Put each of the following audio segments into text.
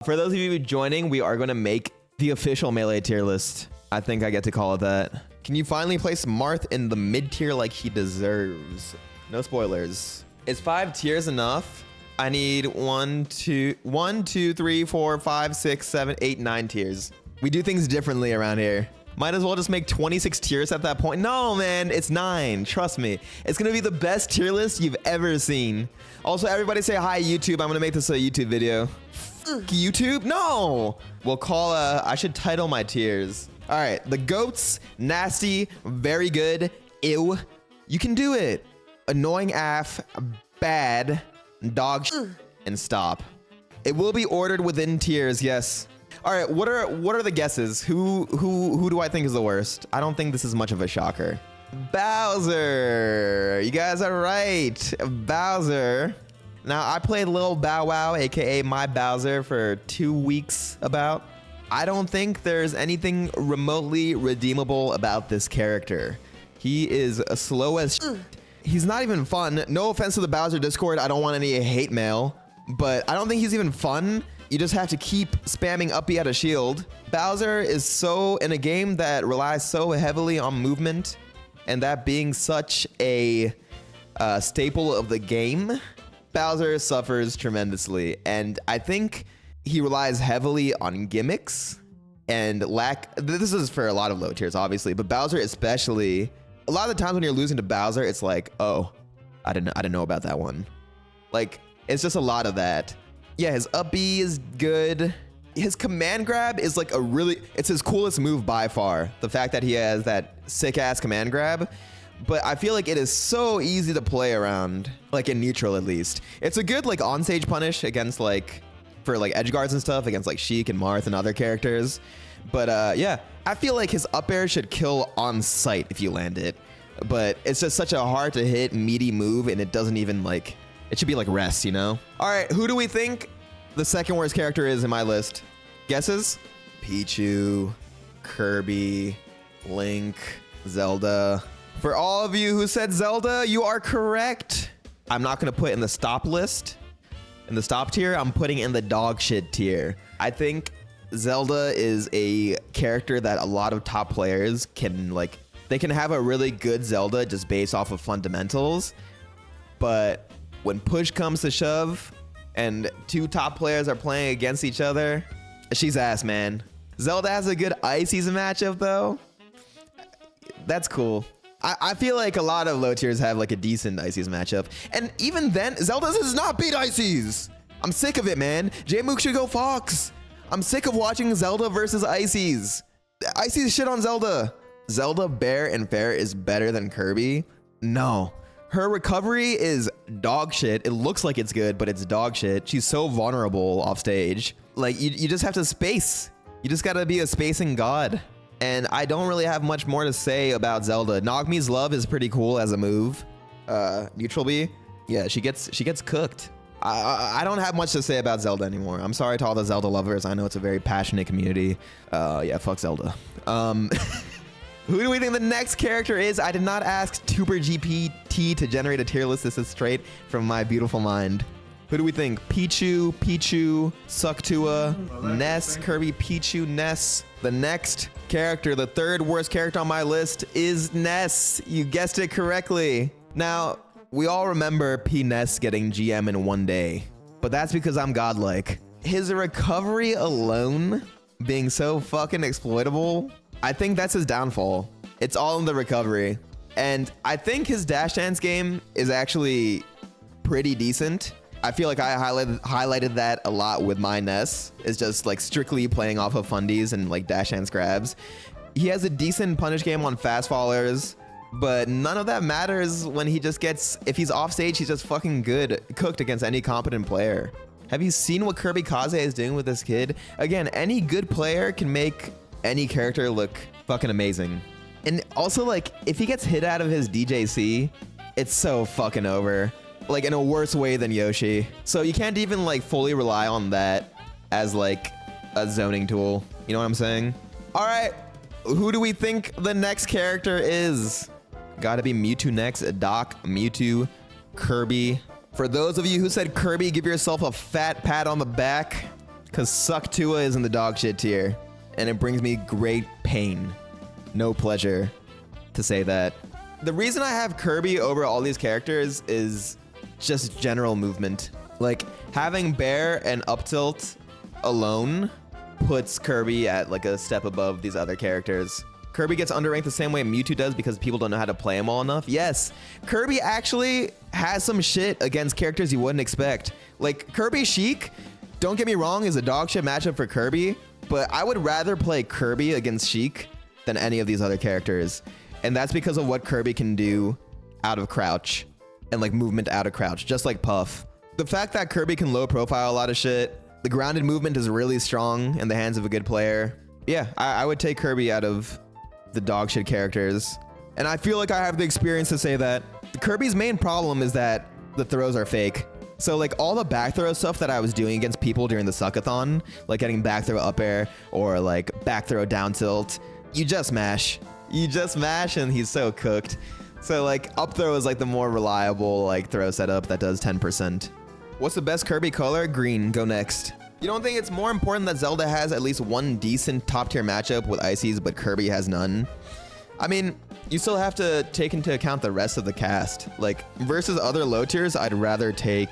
For those of you joining, we are going to make the official Melee tier list. I think I get to call it that. Can you finally place Marth in the mid tier like he deserves? No spoilers. Is 5 tiers enough? I need 1, 2, 3, 4, 5, 6, 7, 8, 9 tiers. We do things differently around here. Might as well just make 26 tiers at that point. No, man, it's 9. Trust me. It's going to be the best tier list you've ever seen. Also, everybody say hi, YouTube. I'm going to make this a YouTube video. YouTube? No. We'll call, I should title my tiers. All right. The goats, nasty, very good, ew. You can do it. Annoying AF, bad, dog and stop. It will be ordered within tiers, yes. All right, what are the guesses? Who do I think is the worst? I don't think this is much of a shocker. Bowser. You guys are right. Bowser. Now, I played Lil Bow Wow, aka my Bowser, for 2 weeks about. I don't think there's anything remotely redeemable about this character. He is slow as He's not even fun. No offense to the Bowser Discord. I don't want any hate mail, but I don't think he's even fun. You just have to keep spamming up B at a shield. Bowser is so in a game that relies so heavily on movement, and that being such a staple of the game, Bowser suffers tremendously. And I think he relies heavily on gimmicks and this is for a lot of low tiers, obviously, but Bowser especially. A lot of the times when you're losing to Bowser, it's like, oh, I didn't know about that one. Like, it's just a lot of that. Yeah, his up B is good. His command grab is like it's his coolest move by far. The fact that he has that sick ass command grab. But I feel like it is so easy to play around, like in neutral at least. It's a good like on stage punish against like, for like edge guards and stuff, against like Sheik and Marth and other characters. But yeah, I feel like his up air should kill on sight if you land it. But it's just such a hard to hit meaty move, and it doesn't even like, it should be like rest, you know? All right, who do we think the second worst character is in my list? Guesses? Pichu, Kirby, Link, Zelda. For all of you who said Zelda, you are correct. I'm not gonna put in the stop list, in the stop tier, I'm putting in the dog shit tier. I think Zelda is a character that a lot of top players can like, they can have a really good Zelda just based off of fundamentals. But when push comes to shove and 2 top players are playing against each other, she's ass, man. Zelda has a good Ices matchup though. That's cool. I feel like a lot of low tiers have like a decent Ices matchup. And even then, Zelda does not beat Ices. I'm sick of it, man. J-Mook should go Fox. I'm sick of watching Zelda versus Ices. Ices shit on Zelda. Zelda Bear and Fair is better than Kirby? No. Her recovery is dog shit. It looks like it's good, but it's dog shit. She's so vulnerable off stage. Like, you just have to space. You just gotta be a spacing god. And I don't really have much more to say about Zelda. Nogmi's Love is pretty cool as a move. Neutral B, yeah, she gets cooked. I don't have much to say about Zelda anymore. I'm sorry to all the Zelda lovers. I know it's a very passionate community. Yeah, fuck Zelda. Who do we think the next character is? I did not ask Tuber GPT to generate a tier list. This is straight from my beautiful mind. Who do we think? Pichu, Suctua, Ness, Kirby, Pichu, Ness. The next character, the third worst character on my list is Ness. You guessed it correctly. Now, we all remember P. Ness getting GM in 1 day, but that's because I'm godlike. His recovery alone being so fucking exploitable, I think that's his downfall. It's all in the recovery. And I think his dash dance game is actually pretty decent. I feel like I highlighted that a lot with my Ness. It's just like strictly playing off of fundies and like dash dance grabs. He has a decent punish game on fast fallers, but none of that matters when he just gets, if he's off stage, he's just fucking cooked against any competent player. Have you seen what Kirby Kaze is doing with this kid? Again, any good player can make any character look fucking amazing. And also, like, if he gets hit out of his DJC, it's so fucking over. Like, in a worse way than Yoshi. So you can't even like fully rely on that as like a zoning tool. You know what I'm saying? All right, who do we think the next character is? Gotta be Mewtwo next. Doc, Mewtwo, Kirby. For those of you who said Kirby, give yourself a fat pat on the back, because Sucktua is in the dog shit tier, and it brings me great pain. No pleasure to say that. The reason I have Kirby over all these characters is just general movement. Like, having Bear and up tilt alone puts Kirby at like a step above these other characters. Kirby gets underranked the same way Mewtwo does because people don't know how to play him well enough. Yes, Kirby actually has some shit against characters you wouldn't expect. Like, Kirby Sheik, don't get me wrong, is a dog shit matchup for Kirby, but I would rather play Kirby against Sheik than any of these other characters. And that's because of what Kirby can do out of crouch and like movement out of crouch, just like Puff. The fact that Kirby can low profile a lot of shit, the grounded movement is really strong in the hands of a good player. Yeah, I would take Kirby out of the dog shit characters. And I feel like I have the experience to say that Kirby's main problem is that the throws are fake. So like all the back throw stuff that I was doing against people during the suckathon, like getting back throw up air or like back throw down tilt, you just mash. You just mash and he's so cooked. So like up throw is like the more reliable like throw setup that does 10%. What's the best Kirby color? Green. Go next. You don't think it's more important that Zelda has at least one decent top tier matchup with Ices, but Kirby has none? I mean, you still have to take into account the rest of the cast. Like, versus other low tiers, I'd rather take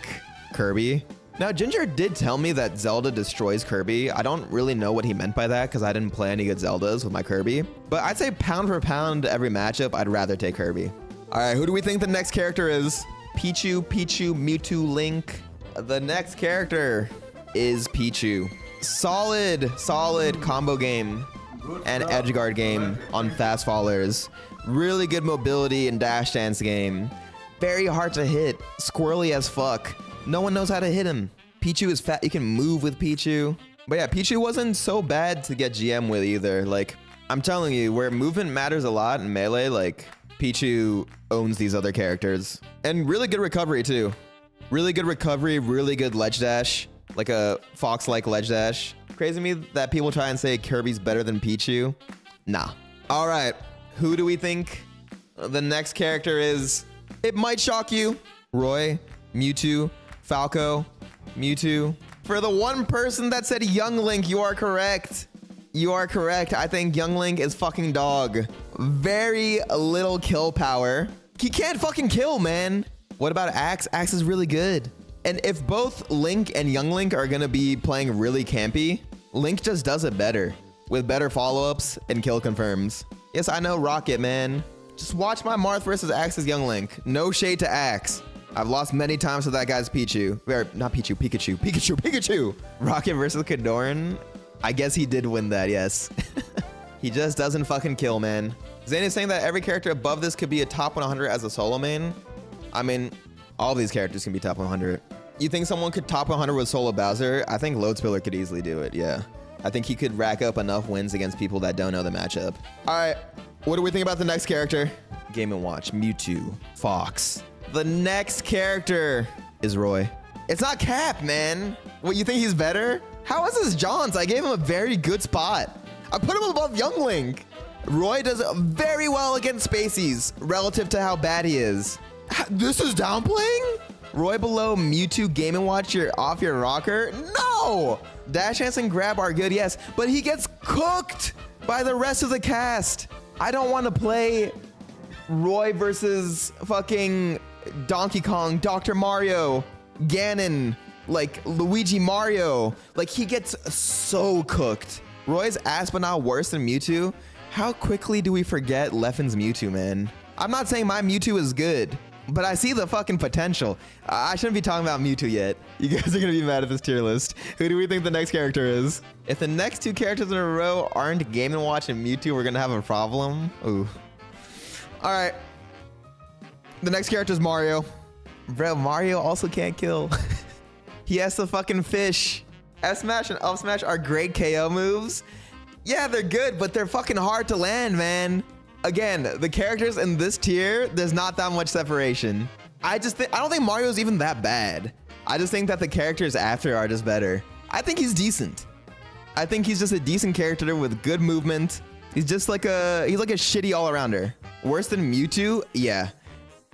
Kirby. Now, Ginger did tell me that Zelda destroys Kirby. I don't really know what he meant by that because I didn't play any good Zeldas with my Kirby. But I'd say pound for pound every matchup, I'd rather take Kirby. All right, who do we think the next character is? Pichu, Mewtwo, Link. The next character is Pichu. Solid combo game and edge guard game on fast fallers. Really good mobility and dash dance game. Very hard to hit. Squirrely as fuck. No one knows how to hit him. Pichu is fat. You can move with Pichu. But yeah, Pichu wasn't so bad to get GM with either. Like, I'm telling you, where movement matters a lot in Melee, like, Pichu owns these other characters. And really good recovery too. Really good recovery, really good ledge dash. Like a Fox-like ledge dash. Crazy to me that people try and say Kirby's better than Pichu. Nah. All right, who do we think the next character is? It might shock you. Roy, Mewtwo, Falco, Mewtwo. For the one person that said Young Link, you are correct. You are correct. I think Young Link is fucking dog. Very little kill power. He can't fucking kill, man. What about Axe? Axe is really good. And if both Link and Young Link are gonna be playing really campy, Link just does it better with better follow-ups and kill confirms. Yes, I know Rocket, man. Just watch my Marth versus Axe's Young Link. No shade to Axe. I've lost many times to that guy's Pichu. Or not Pichu, Pikachu. Rocket versus Kadoran. I guess he did win that, yes. He just doesn't fucking kill, man. Zain is saying that every character above this could be a top 100 as a solo main. I mean, all these characters can be top 100. You think someone could top 100 with solo Bowser? I think Loadspiller could easily do it, yeah. I think he could rack up enough wins against people that don't know the matchup. All right, what do we think about the next character? Game & Watch, Mewtwo, Fox. The next character is Roy. It's not Cap, man. What, you think he's better? How is this Johns? I gave him a very good spot. I put him above Young Link. Roy does very well against Spaceys relative to how bad he is. This is downplaying? Roy below Mewtwo, Game & Watch, you're off your rocker? No! Dash Dance and Grab are good, yes, but he gets cooked by the rest of the cast. I don't want to play Roy versus fucking Donkey Kong, Dr. Mario, Ganon, like Luigi Mario. Like, he gets so cooked. Roy's ass but not worse than Mewtwo. How quickly do we forget Leffen's Mewtwo, man? I'm not saying my Mewtwo is good, but I see the fucking potential. I shouldn't be talking about Mewtwo yet. You guys are gonna be mad at this tier list. Who do we think the next character is? If the next two characters in a row aren't Game & Watch and Mewtwo, we're gonna have a problem. Ooh. All right. The next character is Mario. Bro, Mario also can't kill. He has to fucking fish. F smash and up smash are great KO moves. Yeah, they're good, but they're fucking hard to land, man. Again, the characters in this tier, there's not that much separation. I don't think Mario's even that bad. I just think that the characters after are just better. I think he's decent. I think he's just a decent character with good movement. He's just like a shitty all-arounder. Worse than Mewtwo? Yeah.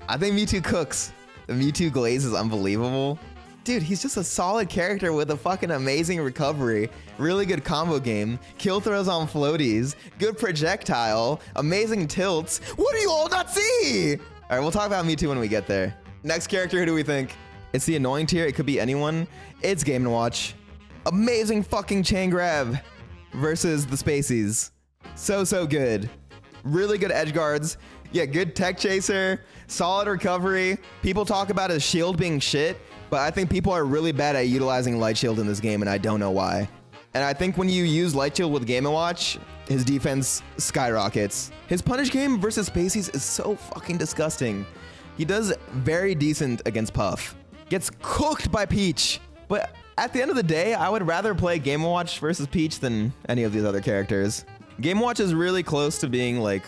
I think Mewtwo cooks. The Mewtwo glaze is unbelievable. Dude, he's just a solid character with a fucking amazing recovery, really good combo game, kill throws on floaties, good projectile, amazing tilts. What do you all not see? All right, we'll talk about Mewtwo when we get there. Next character, who do we think? It's the annoying tier. It could be anyone. It's Game & Watch. Amazing fucking chain grab versus the Spaceys. So good. Really good edge guards. Yeah, good tech chaser, solid recovery. People talk about his shield being shit, but I think people are really bad at utilizing Light Shield in this game, and I don't know why. And I think when you use Light Shield with Game & Watch, his defense skyrockets. His punish game versus Spaceys is so fucking disgusting. He does very decent against Puff. Gets cooked by Peach. But at the end of the day, I would rather play Game & Watch versus Peach than any of these other characters. Game & Watch is really close to being like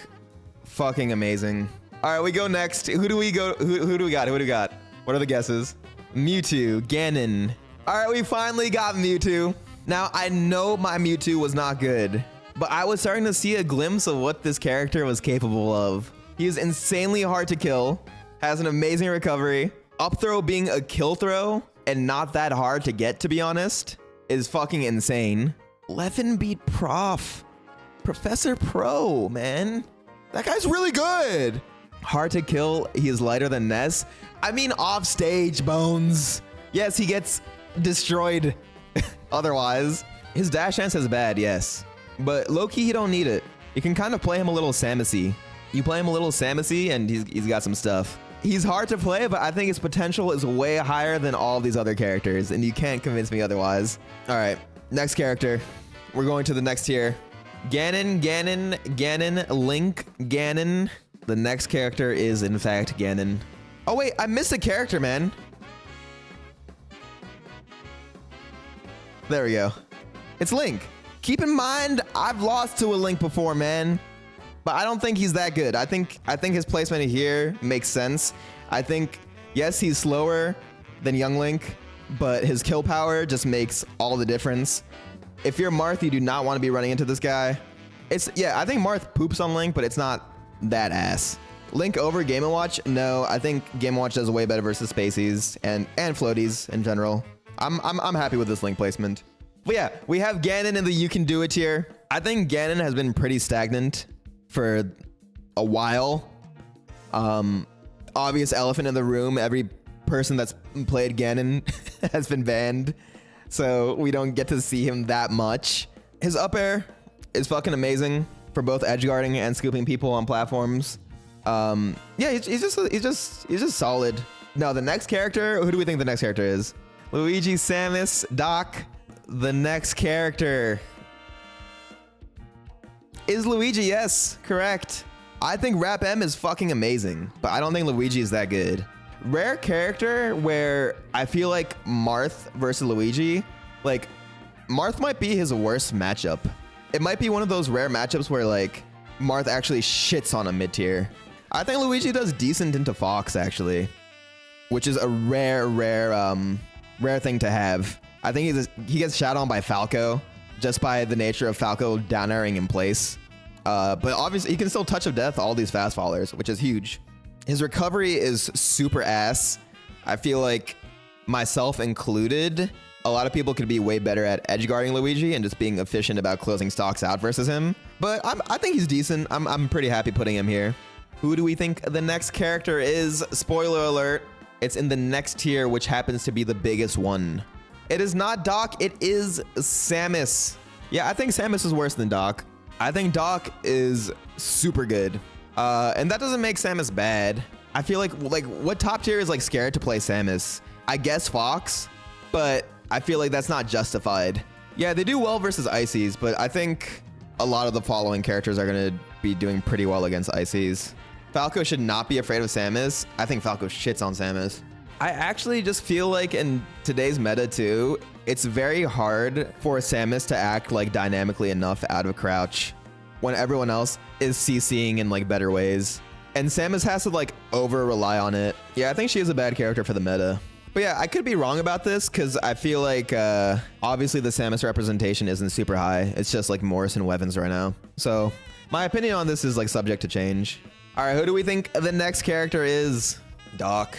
fucking amazing. All right, we go next. Who do we got? Who do we got? What are the guesses? Mewtwo, Ganon. All right, we finally got Mewtwo. Now, I know my Mewtwo was not good, but I was starting to see a glimpse of what this character was capable of. He is insanely hard to kill, has an amazing recovery. Up throw being a kill throw and not that hard to get, to be honest, is fucking insane. Leffen beat Professor Pro, man. That guy's really good. Hard to kill. He is lighter than Ness. I mean, off stage, Bones. Yes, he gets destroyed otherwise. His dash dance is bad, yes. But low-key, he don't need it. You can kind of play him a little Samusy. You play him a little Samusy, and he's got some stuff. He's hard to play, but I think his potential is way higher than all these other characters, and you can't convince me otherwise. All right, next character. We're going to the next tier. Ganon, Link, Ganon. The next character is, in fact, Ganon. Oh, wait, I missed a character, man. There we go. It's Link. Keep in mind, I've lost to a Link before, man. But I don't think he's that good. I think his placement here makes sense. I think, yes, he's slower than Young Link, but his kill power just makes all the difference. If you're Marth, you do not want to be running into this guy. I think Marth poops on Link, but it's not that ass. Link over Game & Watch? No, I think Game & Watch does way better versus Spaceys and floaties in general. I'm happy with this Link placement. But yeah, we have Ganon in the You Can Do It tier. I think Ganon has been pretty stagnant for a while. Obvious elephant in the room. Every person that's played Ganon has been banned, so we don't get to see him that much. His up air is fucking amazing for both edge guarding and scooping people on platforms. Yeah, he's just solid. No, the next character. Who do we think the next character is? Luigi, Samus, Doc. The next character is Luigi. Yes, correct. I think Rap M is fucking amazing, but I don't think Luigi is that good. Rare character where I feel like Marth versus Luigi, like Marth might be his worst matchup. It might be one of those rare matchups where like Marth actually shits on a mid tier. I think Luigi does decent into Fox actually, which is a rare thing to have. I think he gets shot on by Falco just by the nature of Falco down airing in place. But obviously he can still touch of death all these fast fallers, which is huge. His recovery is super ass. I feel like, myself included, a lot of people could be way better at edge guarding Luigi and just being efficient about closing stocks out versus him. But I think he's decent. I'm pretty happy putting him here. Who do we think the next character is? Spoiler alert, it's in the next tier, which happens to be the biggest one. It is not Doc, it is Samus. Yeah, I think Samus is worse than Doc. I think Doc is super good. And that doesn't make Samus bad. I feel like what top tier is like scared to play Samus? I guess Fox, but I feel like that's not justified. Yeah, they do well versus Ices, but I think a lot of the following characters are gonna be doing pretty well against Ices. Falco should not be afraid of Samus. I think Falco shits on Samus. I actually just feel like in today's meta too, it's very hard for Samus to act like dynamically enough out of crouch when everyone else is CCing in like better ways. And Samus has to like over rely on it. Yeah, I think she is a bad character for the meta. But yeah, I could be wrong about this because I feel like obviously the Samus representation isn't super high. It's just like Morris and Wevins right now. So my opinion on this is like subject to change. All right, who do we think the next character is? Doc,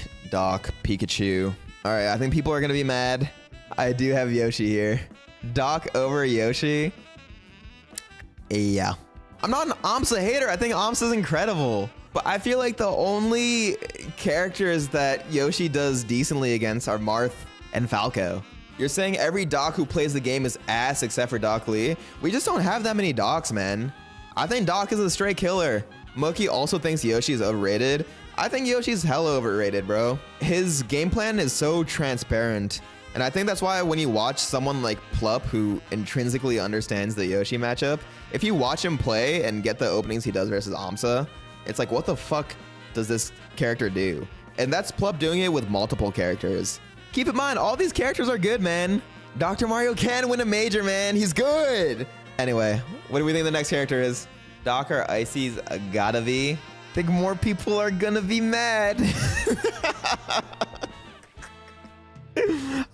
Pikachu. All right, I think people are gonna be mad. I do have Yoshi here. Doc over Yoshi. Yeah. I'm not an AMSA hater. I think AMSA's incredible. But I feel like the only characters that Yoshi does decently against are Marth and Falco. You're saying every Doc who plays the game is ass except for Doc Lee? We just don't have that many Docs, man. I think Doc is a straight killer. Mookie also thinks Yoshi is overrated. I think Yoshi's hella overrated, bro. His game plan is so transparent. And I think that's why when you watch someone like Plup, who intrinsically understands the Yoshi matchup, if you watch him play and get the openings he does versus AMSA, it's like, what the fuck does this character do? And that's Plup doing it with multiple characters. Keep in mind, all these characters are good, man. Dr. Mario can win a major, man. He's good. Anyway, what do we think the next character is? Doc or Icy's gotta be. I think more people are gonna be mad.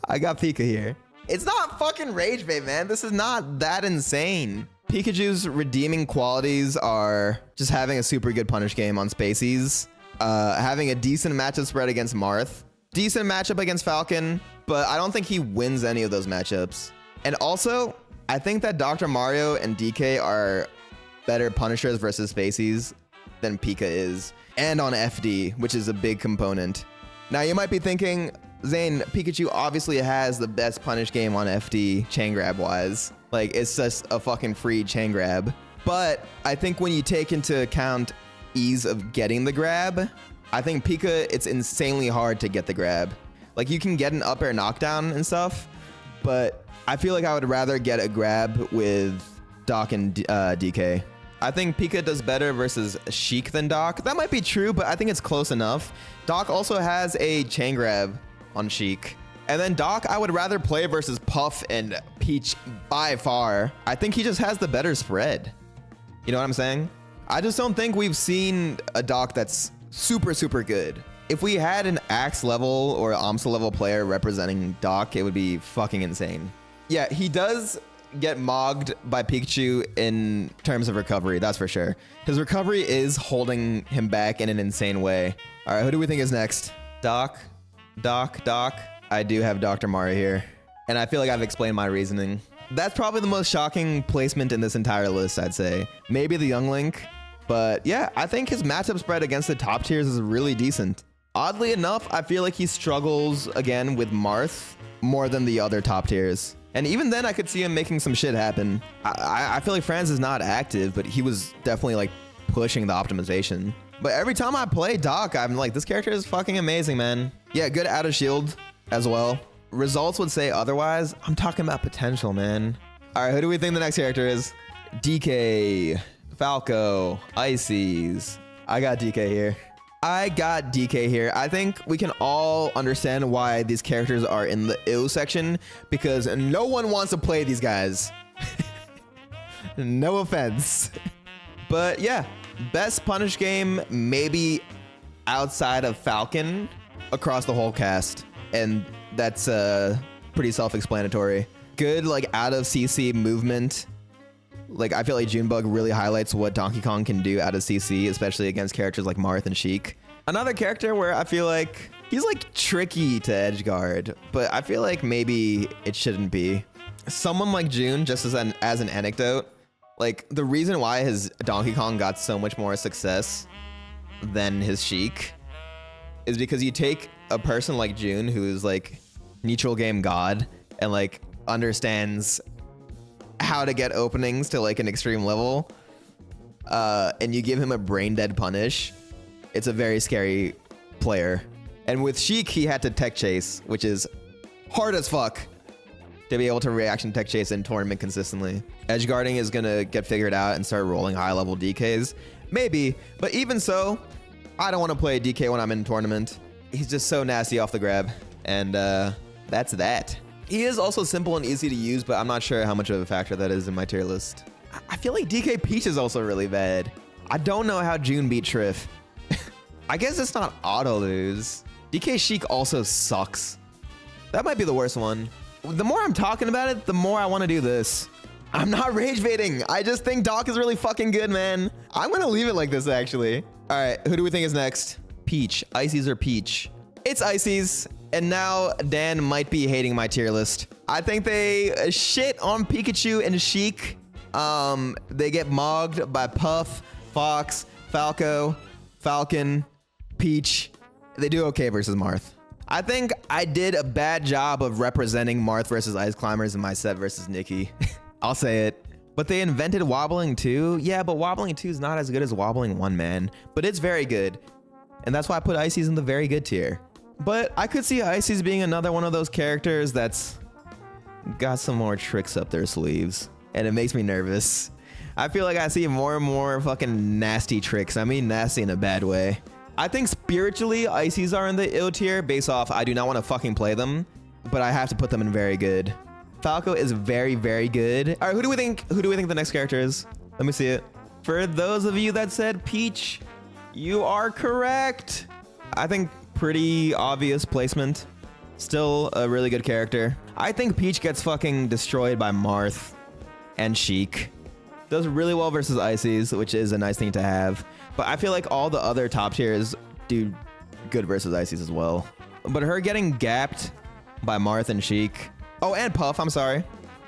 I got Pika here. It's not fucking Rage Bait, man. This is not that insane. Pikachu's redeeming qualities are just having a super good punish game on Spaceys, having a decent matchup spread against Marth, decent matchup against Falcon, but I don't think he wins any of those matchups. And also, I think that Dr. Mario and DK are better punishers versus Spaceys than Pika is, and on FD, which is a big component. Now you might be thinking, Zain, Pikachu obviously has the best punish game on FD chain grab wise. Like, it's just a fucking free chain grab. But I think when you take into account ease of getting the grab, I think Pika, it's insanely hard to get the grab. Like, you can get an up air knockdown and stuff, but I feel like I would rather get a grab with Doc and DK. I think Pika does better versus Sheik than Doc. That might be true, but I think it's close enough. Doc also has a chain grab on Sheik. And then Doc, I would rather play versus Puff and Peach by far. I think he just has the better spread. You know what I'm saying? I just don't think we've seen a Doc that's super, super good. If we had an Axe level or AMSA level player representing Doc, it would be fucking insane. Yeah, he does get mogged by Pikachu in terms of recovery, that's for sure. His recovery is holding him back in an insane way. All right, who do we think is next? Doc. I do have Dr. Mario here, and I feel like I've explained my reasoning. That's probably the most shocking placement in this entire list, I'd say. Maybe the Young Link, but yeah, I think his matchup spread against the top tiers is really decent. Oddly enough, I feel like he struggles again with Marth more than the other top tiers. And even then, I could see him making some shit happen. I feel like Franz is not active, but he was definitely like pushing the optimization. But every time I play Doc, I'm like, this character is fucking amazing, man. Yeah, good out of shield as well. Results would say otherwise. I'm talking about potential, man. All right, who do we think the next character is? DK, Falco, Ices. I got DK here. I think we can all understand why these characters are in the ew section, because no one wants to play these guys. No offense. But yeah, best punish game maybe outside of Falcon across the whole cast. And that's pretty self-explanatory. Good like out of CC movement. Like, I feel like Junebug really highlights what Donkey Kong can do out of CC, especially against characters like Marth and Sheik. Another character where I feel like he's like tricky to edgeguard, but I feel like maybe it shouldn't be. Someone like June, just as an anecdote, like the reason why his Donkey Kong got so much more success than his Sheik is because you take a person like June, who is like neutral game god and like understands how to get openings to like an extreme level, and you give him a brain dead punish, it's a very scary player. And with Sheik, he had to tech chase, which is hard as fuck to be able to reaction tech chase in tournament consistently. Edge guarding is gonna get figured out and start rolling high level DKs, maybe, but even so, I don't want to play DK when I'm in tournament. He's just so nasty off the grab, and that's that. He is also simple and easy to use, but I'm not sure how much of a factor that is in my tier list. I feel like DK Peach is also really bad. I don't know how June beat Triff. I guess it's not auto lose. DK Sheik also sucks. That might be the worst one. The more I'm talking about it, the more I want to do this. I'm not rage baiting. I just think Doc is really fucking good, man. I'm gonna leave it like this, actually. All right, who do we think is next? Peach. Ices or Peach? It's Ices. And now Dan might be hating my tier list. I think they shit on Pikachu and Sheik. They get mogged by Puff, Fox, Falco, Falcon, Peach. They do okay versus Marth. I think I did a bad job of representing Marth versus Ice Climbers in my set versus Nikki. I'll say it. But they invented Wobbling 2. Yeah, but Wobbling 2 is not as good as Wobbling 1, man. But it's very good. And that's why I put Ices in the very good tier. But I could see Ices being another one of those characters that's got some more tricks up their sleeves. And it makes me nervous. I feel like I see more and more fucking nasty tricks. I mean nasty in a bad way. I think spiritually, Ices are in the ill tier based off I do not want to fucking play them, but I have to put them in very good. Falco is very, very good. All right, who do we think the next character is? Let me see it. For those of you that said Peach, you are correct. I think pretty obvious placement. Still a really good character. I think Peach gets fucking destroyed by Marth and Sheik. Does really well versus Ices, which is a nice thing to have. But I feel like all the other top tiers do good versus Ices as well. But her getting gapped by Marth and Sheik. Oh, and Puff, I'm sorry.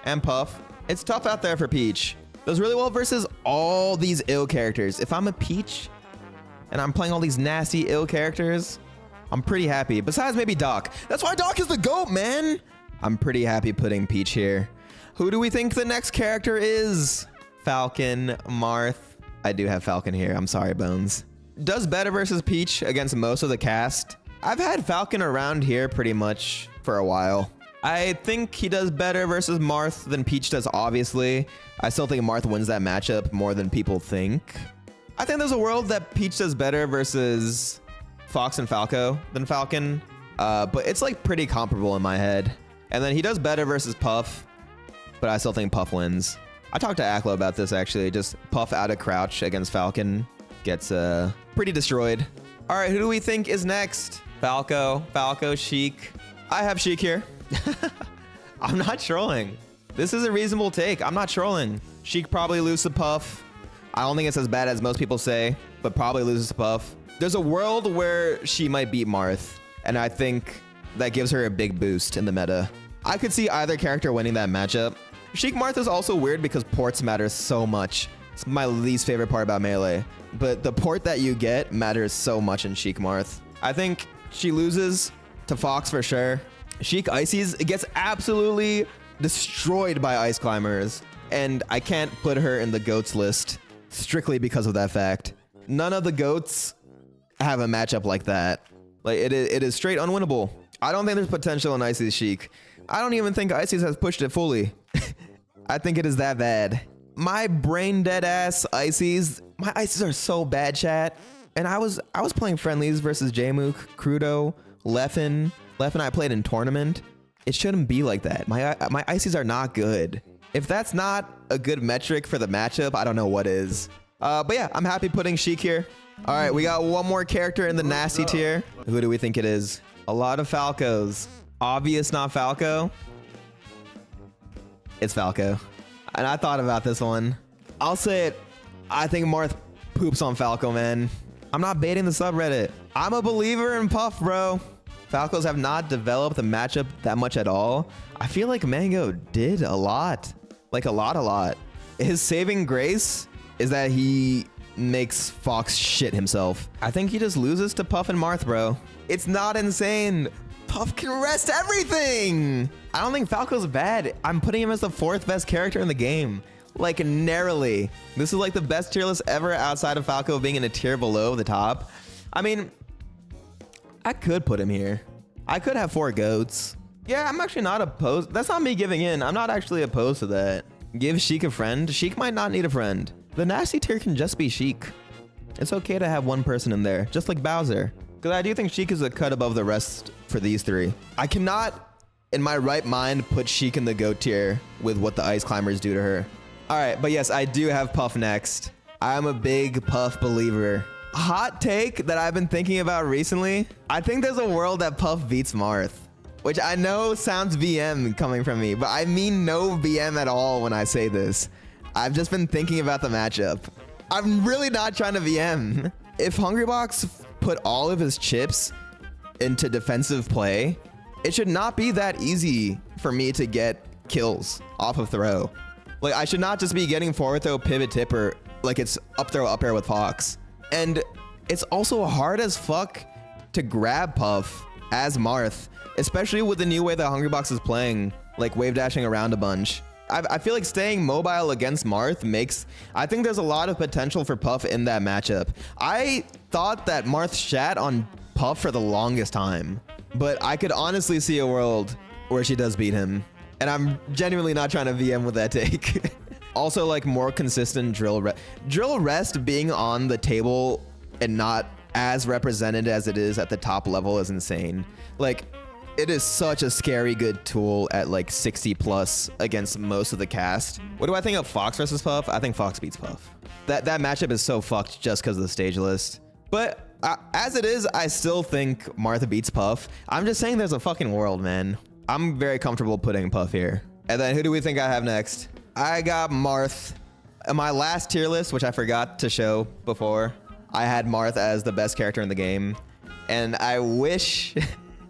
And Puff. It's tough out there for Peach. Does really well versus all these ill characters. If I'm a Peach and I'm playing all these nasty ill characters, I'm pretty happy. Besides maybe Doc. That's why Doc is the GOAT, man. I'm pretty happy putting Peach here. Who do we think the next character is? Falcon, Marth. I do have Falcon here. I'm sorry, Bones. Does better versus Peach against most of the cast. I've had Falcon around here pretty much for a while. I think he does better versus Marth than Peach does, obviously. I still think Marth wins that matchup more than people think. I think there's a world that Peach does better versus Fox and Falco than Falcon. But it's like pretty comparable in my head. And then he does better versus Puff, but I still think Puff wins. I talked to Aklo about this actually. Just Puff out of crouch against Falcon gets pretty destroyed. All right, who do we think is next? Falco, Sheik. I have Sheik here. I'm not trolling. This is a reasonable take. I'm not trolling. Sheik probably loses to Puff. I don't think it's as bad as most people say, but probably loses to Puff. There's a world where she might beat Marth, and I think that gives her a big boost in the meta. I could see either character winning that matchup. Sheik Marth is also weird because ports matter so much. It's my least favorite part about Melee, but the port that you get matters so much in Sheik Marth. I think she loses to Fox for sure. Sheik Ices gets absolutely destroyed by Ice Climbers, and I can't put her in the GOATs list strictly because of that fact. None of the GOATs have a matchup like that. Like it is straight unwinnable. I don't think there's potential in Ices Sheik. I don't even think Ices has pushed it fully. I think it is that bad. My brain dead ass Ices. My Ices are so bad, chat. And I was playing friendlies versus Jmook, Crudo, Leffen. Leffen I played in tournament. It shouldn't be like that. My Ices are not good. If that's not a good metric for the matchup, I don't know what is. But yeah, I'm happy putting Sheik here. All right, we got one more character in the nasty tier. Who do we think it is? A lot of Falcos. Obvious not Falco. It's Falco. And I thought about this one. I'll say it. I think Marth poops on Falco, man. I'm not baiting the subreddit. I'm a believer in Puff, bro. Falcos have not developed the matchup that much at all. I feel like Mango did a lot. Like a lot. His saving grace is that he makes Fox shit himself. I think he just loses to Puff and Marth, bro. It's not insane. Puff can rest everything. I don't think Falco's bad. I'm putting him as the 4th best character in the game. Like narrowly. This is like the best tier list ever outside of Falco being in a tier below the top. I mean, I could put him here. I could have 4 GOATs. Yeah, I'm actually not opposed. That's not me giving in. I'm not actually opposed to that. Give Sheik a friend. Sheik might not need a friend. The nasty tier can just be Sheik. It's okay to have one person in there, just like Bowser. Because I do think Sheik is a cut above the rest for these 3. I cannot, in my right mind, put Sheik in the GOAT tier with what the Ice Climbers do to her. All right, but yes, I do have Puff next. I'm a big Puff believer. Hot take that I've been thinking about recently. I think there's a world that Puff beats Marth, which I know sounds VM coming from me, but I mean no VM at all when I say this. I've just been thinking about the matchup. I'm really not trying to VM. If Hungrybox put all of his chips into defensive play it should not be that easy for me to get kills off of throw. Like, I should not just be getting forward throw, pivot, tipper, like it's up throw, up air with Fox. And it's also hard as fuck to grab Puff as Marth, especially with the new way that Hungrybox is playing, like wave dashing around a bunch. I feel like staying mobile against Marth I think there's a lot of potential for Puff in that matchup. I thought that Marth shat on Puff for the longest time, but I could honestly see a world where she does beat him. And I'm genuinely not trying to VM with that take. Also, like, more consistent drill rest being on the table and not as represented as it is at the top level is insane. Like, it is such a scary good tool at like 60 plus against most of the cast. What do I think of Fox versus Puff? I think Fox beats Puff. That matchup is so fucked just because of the stage list. But as it is, I still think Martha beats Puff. I'm just saying there's a fucking world, man. I'm very comfortable putting Puff here. And then who do we think I have next? I got Marth. In my last tier list, which I forgot to show before, I had Marth as the best character in the game. And I wish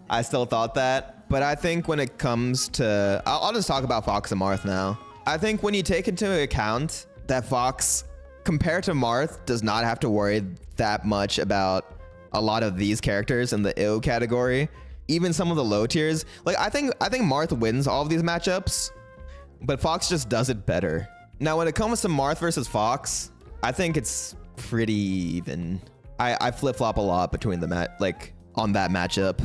I still thought that. But I think when it comes to... I'll just talk about Fox and Marth now. I think when you take into account that Fox, compared to Marth, does not have to worry that much about a lot of these characters in the IO category, even some of the low tiers. Like, I think Marth wins all of these matchups, but Fox just does it better. Now, when it comes to Marth versus Fox, I think it's pretty even. I flip-flop a lot between the on that matchup.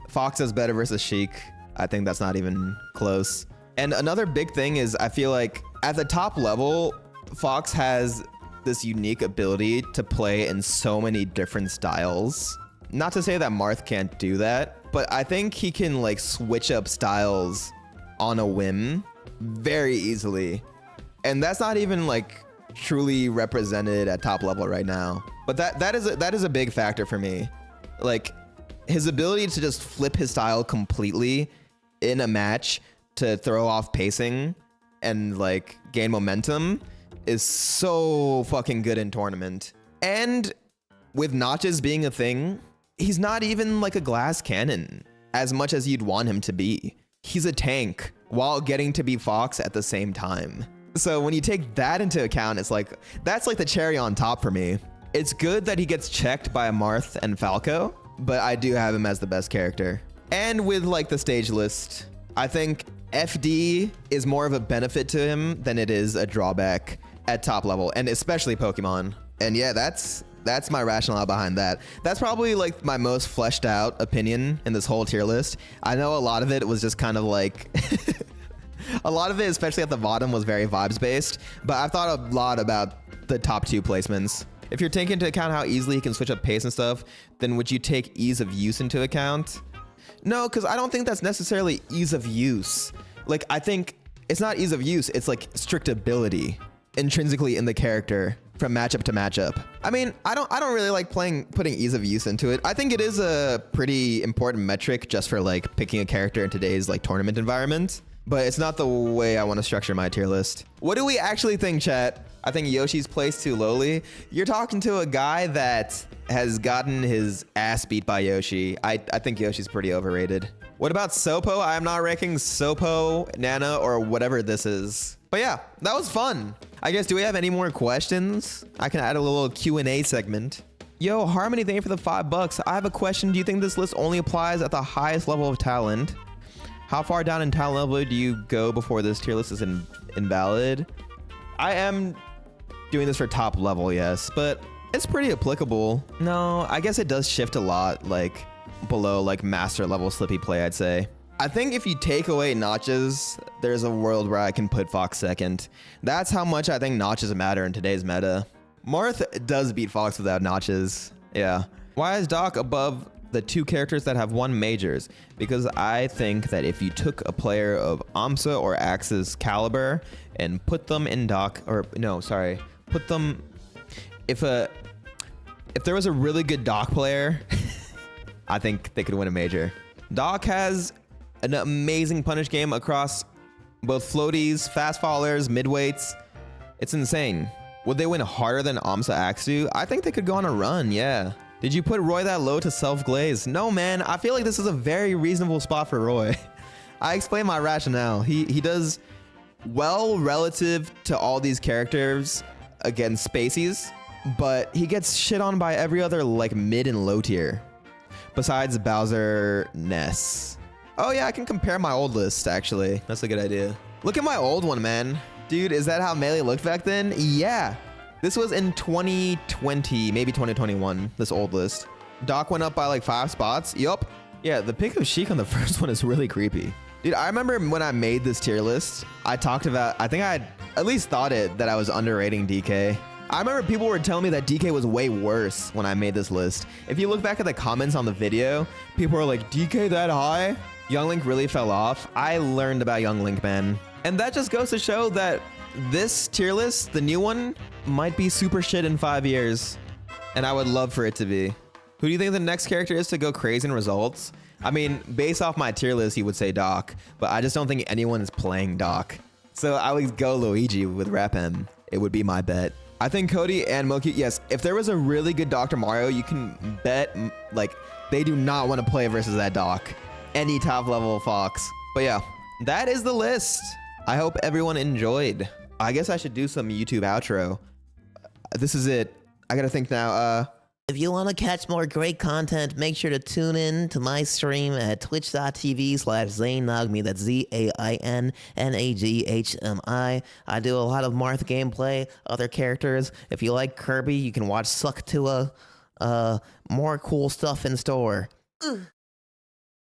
Fox is better versus Sheik. I think that's not even close. And another big thing is I feel like at the top level, Fox has this unique ability to play in so many different styles. Not to say that Marth can't do that, but I think he can like switch up styles on a whim very easily. And that's not even like truly represented at top level right now. But that is a big factor for me. Like, his ability to just flip his style completely in a match to throw off pacing and like gain momentum is so fucking good in tournament. And with notches being a thing, he's not even like a glass cannon as much as you'd want him to be. He's a tank while getting to be Fox at the same time. So when you take that into account, it's like, that's like the cherry on top for me. It's good that he gets checked by Marth and Falco, but I do have him as the best character. And with like the stage list, I think FD is more of a benefit to him than it is a drawback at top level, and especially Pokemon. And yeah, that's my rationale behind that. That's probably like my most fleshed out opinion in this whole tier list. I know a lot of it was just kind of like a lot of it, especially at the bottom, was very vibes based, but I've thought a lot about the top two placements. If you're taking into account how easily he can switch up pace and stuff, then would you take ease of use into account? No, because I don't think that's necessarily ease of use. Like, I think it's not ease of use, it's like strict ability intrinsically in the character from matchup to matchup. I mean, I don't really like putting ease of use into it. I think it is a pretty important metric just for like picking a character in today's like tournament environment, but it's not the way I want to structure my tier list. What do we actually think, chat? I think Yoshi's placed too lowly. You're talking to a guy that has gotten his ass beat by Yoshi. I think Yoshi's pretty overrated. What about Sopo? I'm not ranking Sopo, Nana, or whatever this is. But yeah, that was fun. I guess, do we have any more questions? I can add a little Q&A segment. Yo, Harmony, thank you for the $5. I have a question. Do you think this list only applies at the highest level of talent? How far down in talent level do you go before this tier list is invalid? I am doing this for top level, yes, but it's pretty applicable. No, I guess it does shift a lot, like below like master level Slippi play, I'd say. I think if you take away notches, there's a world where I can put Fox second. That's how much I think notches matter in today's meta. Marth does beat Fox without notches. Yeah. Why is Doc above the two characters that have won majors? Because I think that if you took a player of AMSA or Axe's caliber and put them in Doc, or no, sorry, put them, if there was a really good Doc player, I think they could win a major. Doc has an amazing punish game across both floaties, fast fallers, midweights. It's insane. Would they win harder than AMSA Axu? I think they could go on a run, yeah. Did you put Roy that low to self-glaze? No, man. I feel like this is a very reasonable spot for Roy. I explained my rationale. He does well relative to all these characters against Spaceys, but he gets shit on by every other like mid and low tier. Besides Bowser, Ness. Oh yeah, I can compare my old list actually. That's a good idea. Look at my old one, man. Dude, is that how Melee looked back then? Yeah. This was in 2020, maybe 2021, this old list. Doc went up by like 5 spots. Yup. Yeah, the pick of Sheik on the first one is really creepy. Dude, I remember when I made this tier list, I talked about, I think I had at least thought it that I was underrating DK. I remember people were telling me that DK was way worse when I made this list. If you look back at the comments on the video, people were like, DK that high? Young Link really fell off. I learned about Young Link, man. And that just goes to show that this tier list, the new one, might be super shit in 5 years. And I would love for it to be. Who do you think the next character is to go crazy in results? I mean, based off my tier list, he would say Doc, but I just don't think anyone is playing Doc. So I would go Luigi with Rapem. It would be my bet. I think Cody and Moki, yes, if there was a really good Dr. Mario, you can bet, like, they do not want to play versus that Doc. Any top level Fox. But yeah, that is the list. I hope everyone enjoyed. I guess I should do some YouTube outro. This is it. I gotta think now. If you want to catch more great content, make sure to tune in to my stream at twitch.tv/ZainNagmi. That's ZAINNAGHMI. I do a lot of Marth gameplay, other characters. If you like Kirby, you can watch Suck to more cool stuff in store.